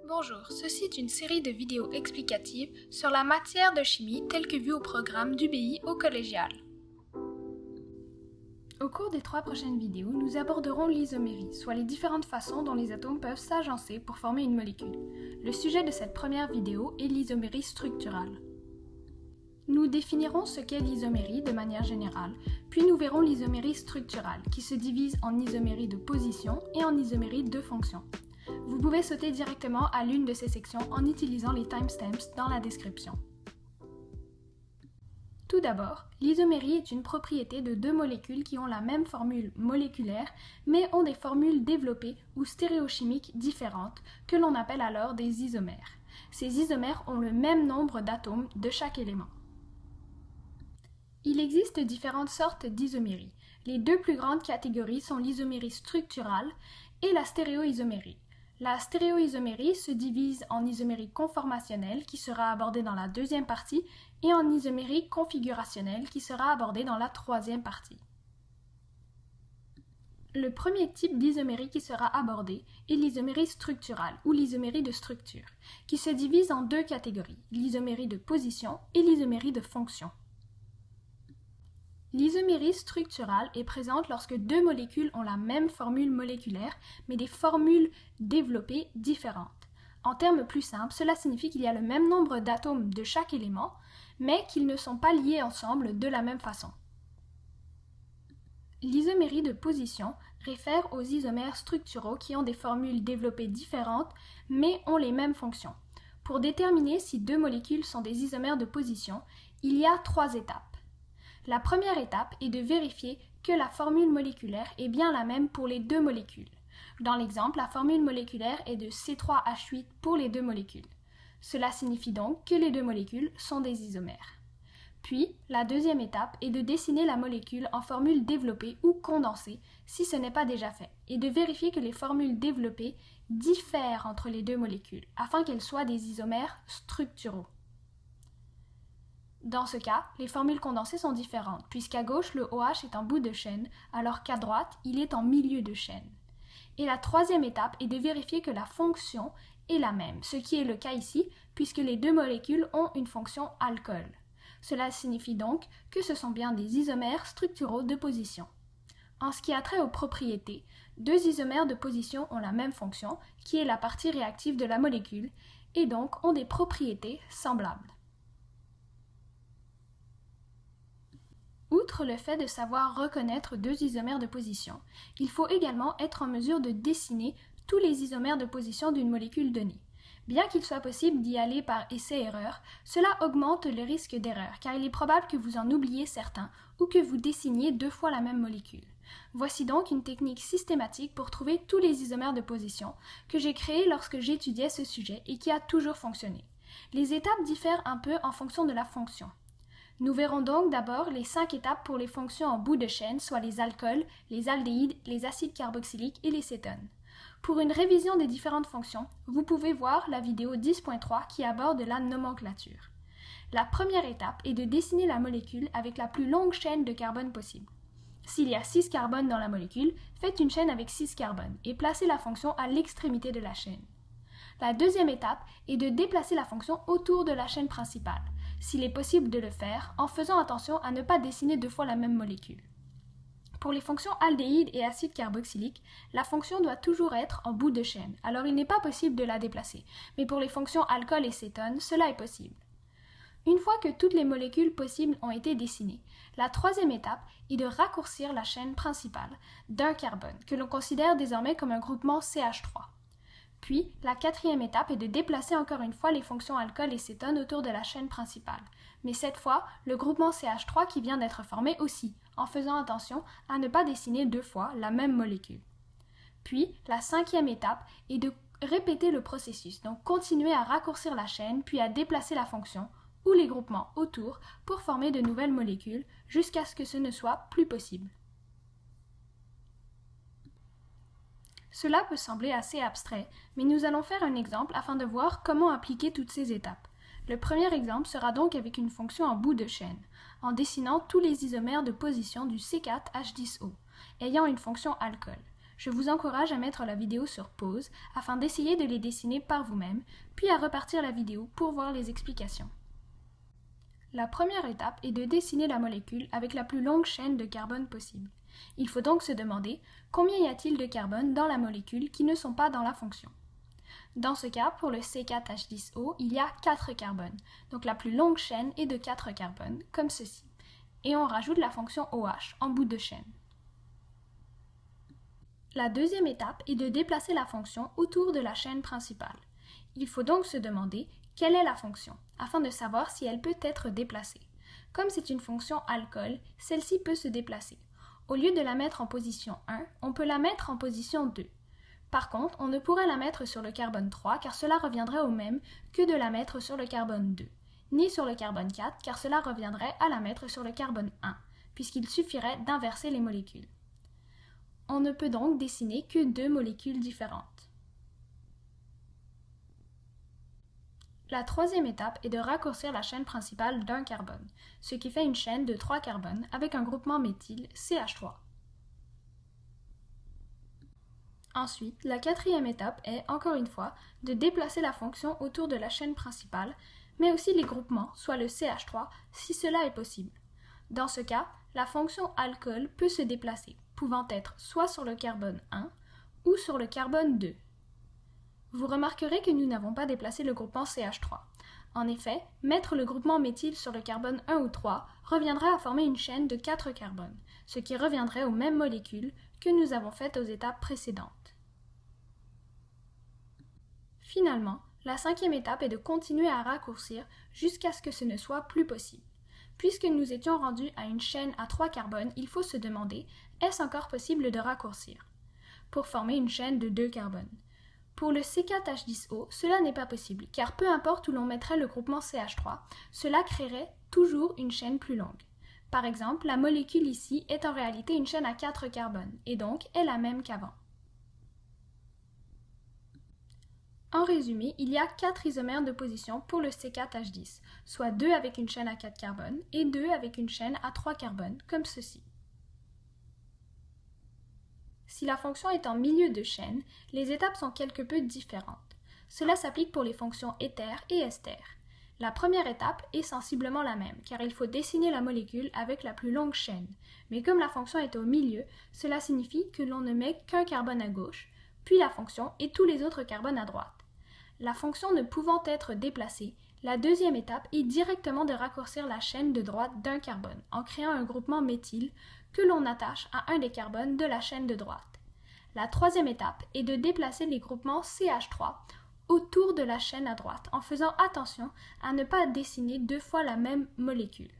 Bonjour, ceci est une série de vidéos explicatives sur la matière de chimie telle que vue au programme d'UBI au collégial. Au cours des 3 prochaines vidéos, nous aborderons l'isomérie, soit les différentes façons dont les atomes peuvent s'agencer pour former une molécule. Le sujet de cette première vidéo est l'isomérie structurale. Nous définirons ce qu'est l'isomérie de manière générale, puis nous verrons l'isomérie structurale, qui se divise en isomérie de position et en isomérie de fonction. Vous pouvez sauter directement à l'une de ces sections en utilisant les timestamps dans la description. Tout d'abord, l'isomérie est une propriété de deux molécules qui ont la même formule moléculaire, mais ont des formules développées ou stéréochimiques différentes, que l'on appelle alors des isomères. Ces isomères ont le même nombre d'atomes de chaque élément. Il existe différentes sortes d'isomérie. Les deux plus grandes catégories sont l'isomérie structurale et la stéréoisomérie. La stéréoisomérie se divise en isomérie conformationnelle qui sera abordée dans la deuxième partie et en isomérie configurationnelle qui sera abordée dans la troisième partie. Le premier type d'isomérie qui sera abordé est l'isomérie structurale ou l'isomérie de structure, qui se divise en deux catégories, l'isomérie de position et l'isomérie de fonction. L'isomérie structurale est présente lorsque deux molécules ont la même formule moléculaire, mais des formules développées différentes. En termes plus simples, cela signifie qu'il y a le même nombre d'atomes de chaque élément, mais qu'ils ne sont pas liés ensemble de la même façon. L'isomérie de position réfère aux isomères structuraux qui ont des formules développées différentes, mais ont les mêmes fonctions. Pour déterminer si deux molécules sont des isomères de position, il y a 3 étapes. La première étape est de vérifier que la formule moléculaire est bien la même pour les deux molécules. Dans l'exemple, la formule moléculaire est de C3H8 pour les deux molécules. Cela signifie donc que les deux molécules sont des isomères. Puis, la deuxième étape est de dessiner la molécule en formule développée ou condensée, si ce n'est pas déjà fait, et de vérifier que les formules développées diffèrent entre les deux molécules, afin qu'elles soient des isomères structuraux. Dans ce cas, les formules condensées sont différentes, puisqu'à gauche, le OH est en bout de chaîne, alors qu'à droite, il est en milieu de chaîne. Et la troisième étape est de vérifier que la fonction est la même, ce qui est le cas ici, puisque les deux molécules ont une fonction alcool. Cela signifie donc que ce sont bien des isomères structuraux de position. En ce qui a trait aux propriétés, deux isomères de position ont la même fonction, qui est la partie réactive de la molécule, et donc ont des propriétés semblables. Outre le fait de savoir reconnaître deux isomères de position, il faut également être en mesure de dessiner tous les isomères de position d'une molécule donnée. Bien qu'il soit possible d'y aller par essai-erreur, cela augmente le risque d'erreur, car il est probable que vous en oubliez certains ou que vous dessiniez 2 fois la même molécule. Voici donc une technique systématique pour trouver tous les isomères de position que j'ai créée lorsque j'étudiais ce sujet et qui a toujours fonctionné. Les étapes diffèrent un peu en fonction de la fonction. Nous verrons donc d'abord les 5 étapes pour les fonctions en bout de chaîne, soit les alcools, les aldéhydes, les acides carboxyliques et les cétones. Pour une révision des différentes fonctions, vous pouvez voir la vidéo 10.3 qui aborde la nomenclature. La première étape est de dessiner la molécule avec la plus longue chaîne de carbone possible. S'il y a 6 carbones dans la molécule, faites une chaîne avec 6 carbones et placez la fonction à l'extrémité de la chaîne. La deuxième étape est de déplacer la fonction autour de la chaîne principale, s'il est possible de le faire en faisant attention à ne pas dessiner 2 fois la même molécule. Pour les fonctions aldéhydes et acides carboxyliques, la fonction doit toujours être en bout de chaîne, alors il n'est pas possible de la déplacer, mais pour les fonctions alcool et cétone, cela est possible. Une fois que toutes les molécules possibles ont été dessinées, la troisième étape est de raccourcir la chaîne principale d'un carbone, que l'on considère désormais comme un groupement CH3. Puis, la quatrième étape est de déplacer encore une fois les fonctions alcool et cétone autour de la chaîne principale. Mais cette fois, le groupement CH3 qui vient d'être formé aussi, en faisant attention à ne pas dessiner 2 fois la même molécule. Puis, la cinquième étape est de répéter le processus, donc continuer à raccourcir la chaîne, puis à déplacer la fonction ou les groupements autour pour former de nouvelles molécules, jusqu'à ce que ce ne soit plus possible. Cela peut sembler assez abstrait, mais nous allons faire un exemple afin de voir comment appliquer toutes ces étapes. Le premier exemple sera donc avec une fonction en bout de chaîne, en dessinant tous les isomères de position du C4H10O, ayant une fonction alcool. Je vous encourage à mettre la vidéo sur pause afin d'essayer de les dessiner par vous-même, puis à repartir la vidéo pour voir les explications. La première étape est de dessiner la molécule avec la plus longue chaîne de carbone possible. Il faut donc se demander combien y a-t-il de carbone dans la molécule qui ne sont pas dans la fonction. Dans ce cas, pour le C4H10O, il y a 4 carbones, donc la plus longue chaîne est de 4 carbones, comme ceci. Et on rajoute la fonction OH en bout de chaîne. La deuxième étape est de déplacer la fonction autour de la chaîne principale. Il faut donc se demander quelle est la fonction, afin de savoir si elle peut être déplacée. Comme c'est une fonction alcool, celle-ci peut se déplacer. Au lieu de la mettre en position 1, on peut la mettre en position 2. Par contre, on ne pourrait la mettre sur le carbone 3 car cela reviendrait au même que de la mettre sur le carbone 2, ni sur le carbone 4 car cela reviendrait à la mettre sur le carbone 1, puisqu'il suffirait d'inverser les molécules. On ne peut donc dessiner que 2 molécules différentes. La troisième étape est de raccourcir la chaîne principale d'un carbone, ce qui fait une chaîne de 3 carbones avec un groupement méthyle CH3. Ensuite, la quatrième étape est, encore une fois, de déplacer la fonction autour de la chaîne principale, mais aussi les groupements, soit le CH3, si cela est possible. Dans ce cas, la fonction alcool peut se déplacer, pouvant être soit sur le carbone 1 ou sur le carbone 2. Vous remarquerez que nous n'avons pas déplacé le groupement CH3. En effet, mettre le groupement méthyle sur le carbone 1 ou 3 reviendrait à former une chaîne de 4 carbones, ce qui reviendrait aux mêmes molécules que nous avons faites aux étapes précédentes. Finalement, la cinquième étape est de continuer à raccourcir jusqu'à ce que ce ne soit plus possible. Puisque nous étions rendus à une chaîne à 3 carbones, il faut se demander, est-ce encore possible de raccourcir pour former une chaîne de 2 carbones? Pour le C4H10O, cela n'est pas possible, car peu importe où l'on mettrait le groupement CH3, cela créerait toujours une chaîne plus longue. Par exemple, la molécule ici est en réalité une chaîne à 4 carbones, et donc est la même qu'avant. En résumé, il y a 4 isomères de position pour le C4H10, soit 2 avec une chaîne à 4 carbones et 2 avec une chaîne à 3 carbones, comme ceci. Si la fonction est en milieu de chaîne, les étapes sont quelque peu différentes. Cela s'applique pour les fonctions éther et ester. La première étape est sensiblement la même, car il faut dessiner la molécule avec la plus longue chaîne. Mais comme la fonction est au milieu, cela signifie que l'on ne met qu'un carbone à gauche, puis la fonction et tous les autres carbones à droite. La fonction ne pouvant être déplacée, la deuxième étape est directement de raccourcir la chaîne de droite d'un carbone en créant un groupement méthyle que l'on attache à un des carbones de la chaîne de droite. La troisième étape est de déplacer les groupements CH3 autour de la chaîne à droite en faisant attention à ne pas dessiner 2 fois la même molécule.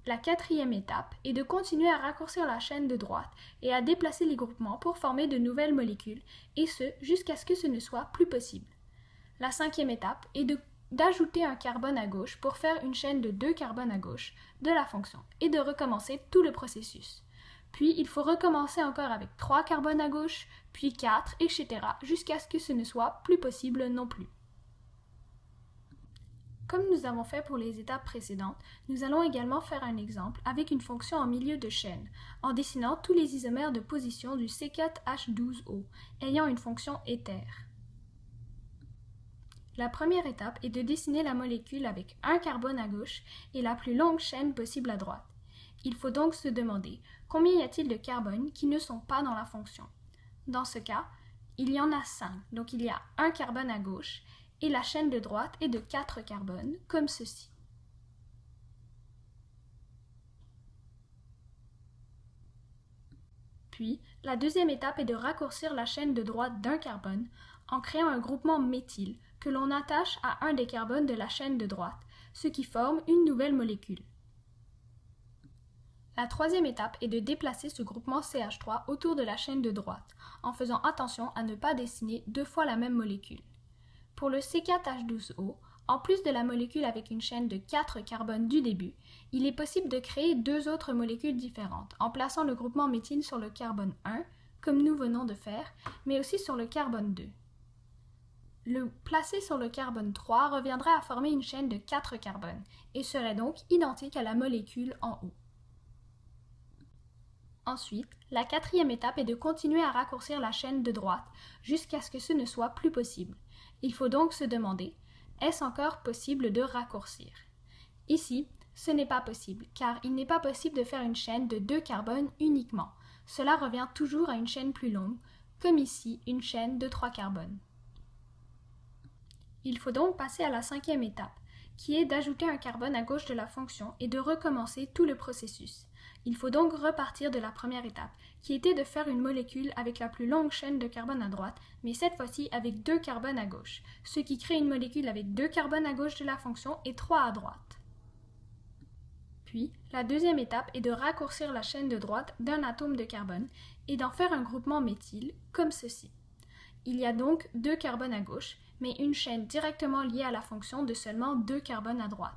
La quatrième étape est de continuer à raccourcir la chaîne de droite et à déplacer les groupements pour former de nouvelles molécules, et ce, jusqu'à ce que ce ne soit plus possible. La cinquième étape est d'ajouter un carbone à gauche pour faire une chaîne de 2 carbones à gauche de la fonction, et de recommencer tout le processus. Puis il faut recommencer encore avec 3 carbones à gauche, puis 4, etc., jusqu'à ce que ce ne soit plus possible non plus. Comme nous avons fait pour les étapes précédentes, nous allons également faire un exemple avec une fonction en milieu de chaîne, en dessinant tous les isomères de position du C4H12O, ayant une fonction éther. La première étape est de dessiner la molécule avec un carbone à gauche et la plus longue chaîne possible à droite. Il faut donc se demander combien y a-t-il de carbones qui ne sont pas dans la fonction. Dans ce cas, il y en a 5, donc il y a un carbone à gauche, et la chaîne de droite est de 4 carbones, comme ceci. Puis, la deuxième étape est de raccourcir la chaîne de droite d'un carbone en créant un groupement méthyle que l'on attache à un des carbones de la chaîne de droite, ce qui forme une nouvelle molécule. La troisième étape est de déplacer ce groupement CH3 autour de la chaîne de droite, en faisant attention à ne pas dessiner 2 fois la même molécule. Pour le C4H12O, en plus de la molécule avec une chaîne de 4 carbones du début, il est possible de créer 2 autres molécules différentes en plaçant le groupement méthyle sur le carbone 1, comme nous venons de faire, mais aussi sur le carbone 2. Le placer sur le carbone 3 reviendrait à former une chaîne de 4 carbones et serait donc identique à la molécule en haut. Ensuite, la quatrième étape est de continuer à raccourcir la chaîne de droite jusqu'à ce que ce ne soit plus possible. Il faut donc se demander, est-ce encore possible de raccourcir? Ici, ce n'est pas possible, car il n'est pas possible de faire une chaîne de 2 carbones uniquement. Cela revient toujours à une chaîne plus longue, comme ici une chaîne de 3 carbones. Il faut donc passer à la cinquième étape, qui est d'ajouter un carbone à gauche de la fonction et de recommencer tout le processus. Il faut donc repartir de la première étape, qui était de faire une molécule avec la plus longue chaîne de carbone à droite, mais cette fois-ci avec 2 carbones à gauche, ce qui crée une molécule avec 2 carbones à gauche de la fonction et 3 à droite. Puis, la deuxième étape est de raccourcir la chaîne de droite d'un atome de carbone et d'en faire un groupement méthyle, comme ceci. Il y a donc 2 carbones à gauche, mais une chaîne directement liée à la fonction de seulement 2 carbones à droite.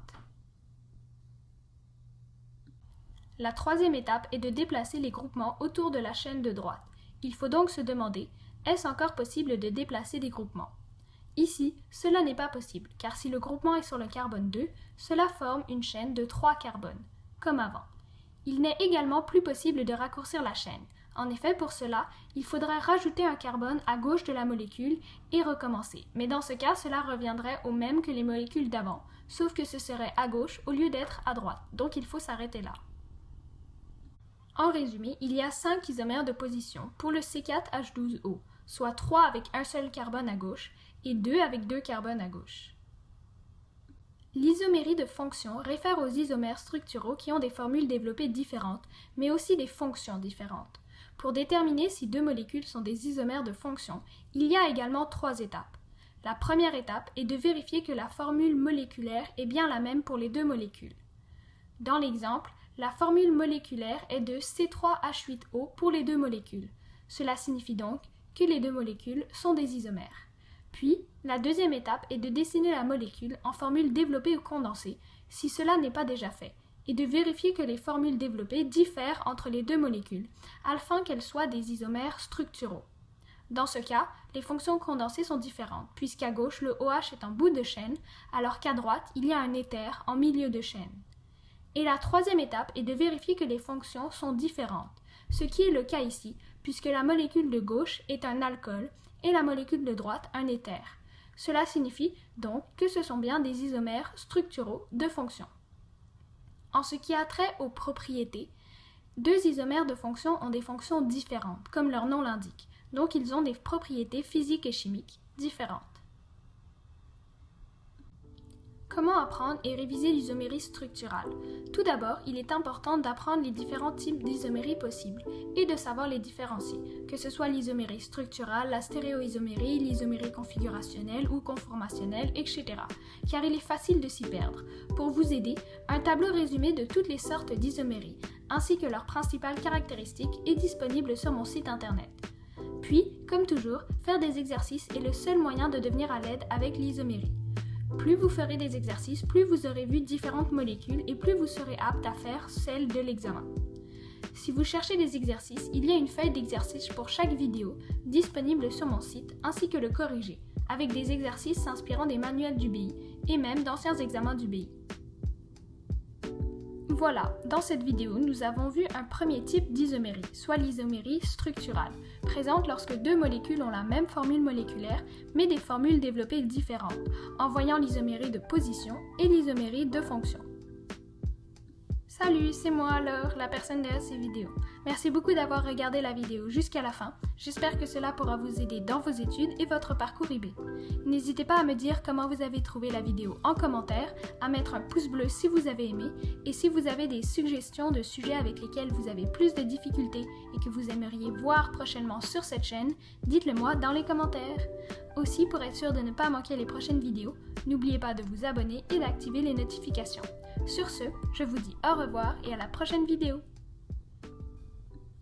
La troisième étape est de déplacer les groupements autour de la chaîne de droite. Il faut donc se demander, est-ce encore possible de déplacer des groupements? Ici, cela n'est pas possible, car si le groupement est sur le carbone 2, cela forme une chaîne de 3 carbones, comme avant. Il n'est également plus possible de raccourcir la chaîne. En effet, pour cela, il faudrait rajouter un carbone à gauche de la molécule et recommencer. Mais dans ce cas, cela reviendrait au même que les molécules d'avant, sauf que ce serait à gauche au lieu d'être à droite, donc il faut s'arrêter là. En résumé, il y a 5 isomères de position pour le C4H12O, soit 3 avec un seul carbone à gauche et 2 avec 2 carbones à gauche. L'isomérie de fonction réfère aux isomères structuraux qui ont des formules développées différentes, mais aussi des fonctions différentes. Pour déterminer si 2 molécules sont des isomères de fonction, il y a également 3 étapes. La première étape est de vérifier que la formule moléculaire est bien la même pour les 2 molécules. Dans l'exemple, la formule moléculaire est de C3H8O pour les 2 molécules. Cela signifie donc que les 2 molécules sont des isomères. Puis, la deuxième étape est de dessiner la molécule en formule développée ou condensée, si cela n'est pas déjà fait, et de vérifier que les formules développées diffèrent entre les 2 molécules, afin qu'elles soient des isomères structuraux. Dans ce cas, les fonctions condensées sont différentes, puisqu'à gauche, le OH est en bout de chaîne, alors qu'à droite, il y a un éther en milieu de chaîne. Et la troisième étape est de vérifier que les fonctions sont différentes, ce qui est le cas ici, puisque la molécule de gauche est un alcool et la molécule de droite un éther. Cela signifie donc que ce sont bien des isomères structuraux de fonction. En ce qui a trait aux propriétés, 2 isomères de fonction ont des fonctions différentes, comme leur nom l'indique, donc ils ont des propriétés physiques et chimiques différentes. Comment apprendre et réviser l'isomérie structurale? Tout d'abord, il est important d'apprendre les différents types d'isomérie possibles et de savoir les différencier, que ce soit l'isomérie structurale, la stéréoisomérie, l'isomérie configurationnelle ou conformationnelle, etc. Car il est facile de s'y perdre. Pour vous aider, un tableau résumé de toutes les sortes d'isomérie, ainsi que leurs principales caractéristiques, est disponible sur mon site internet. Puis, comme toujours, faire des exercices est le seul moyen de devenir à l'aise avec l'isomérie. Plus vous ferez des exercices, plus vous aurez vu différentes molécules et plus vous serez apte à faire celles de l'examen. Si vous cherchez des exercices, il y a une feuille d'exercice pour chaque vidéo disponible sur mon site ainsi que le corrigé, avec des exercices s'inspirant des manuels du BI et même d'anciens examens du BI. Voilà, dans cette vidéo, nous avons vu un premier type d'isomérie, soit l'isomérie structurale, présente lorsque 2 molécules ont la même formule moléculaire, mais des formules développées différentes, en voyant l'isomérie de position et l'isomérie de fonction. Salut, c'est moi Laure, la personne derrière ces vidéos. Merci beaucoup d'avoir regardé la vidéo jusqu'à la fin. J'espère que cela pourra vous aider dans vos études et votre parcours IB. N'hésitez pas à me dire comment vous avez trouvé la vidéo en commentaire, à mettre un pouce bleu si vous avez aimé, et si vous avez des suggestions de sujets avec lesquels vous avez plus de difficultés et que vous aimeriez voir prochainement sur cette chaîne, dites-le moi dans les commentaires. Aussi, pour être sûr de ne pas manquer les prochaines vidéos, n'oubliez pas de vous abonner et d'activer les notifications. Sur ce, je vous dis au revoir et à la prochaine vidéo.